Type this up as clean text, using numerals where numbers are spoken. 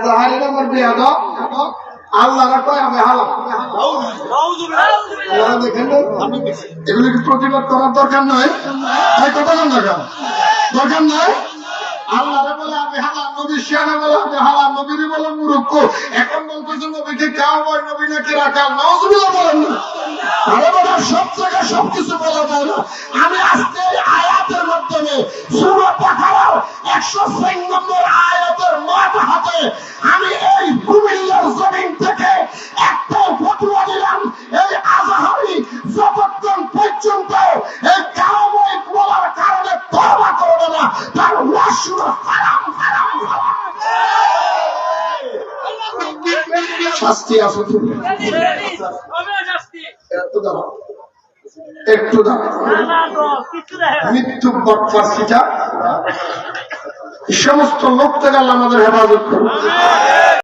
আজাহারি নামের বেয়াদব আল্লাহরা কয় আমি হালাল। দেখেন এগুলি কি প্রতিবাদ করার দরকার নয়? কথা বল দরকার নয়। আল্লাহরা বলে আমি হালাল, নবী শিয়ানা বলে আমি হালাল, নবীরই বলে মূর্খ। এখন বলতেছে নবীকে কাউবয়, নবী নাকি রাখাল। নাউজুবিল্লাহ বলেন না। আরে বাবা, সব জায়গায় সবকিছু বলা যায় না। আমি আজকে এই আয়াতের মাধ্যমে সূরা বাকারার 106 নম্বর আয়াতের মাঠ হাতে আমি এই কুমিল্লার জমিন থেকে একটা ফতোয়া দিলাম, এই আজাহারি যতক্ষণ পর্যন্ত এই কাউবয় বলার কারণে তওবা করবে না, তার ওয়াজ শুনো হারাম হারাম হারাম। শাস্তি আছে তো? একটু দাঁড়াও। মৃত্যু বটফাসিটা সমস্ত লোক থেকে আমাদের হেফাজত করবে।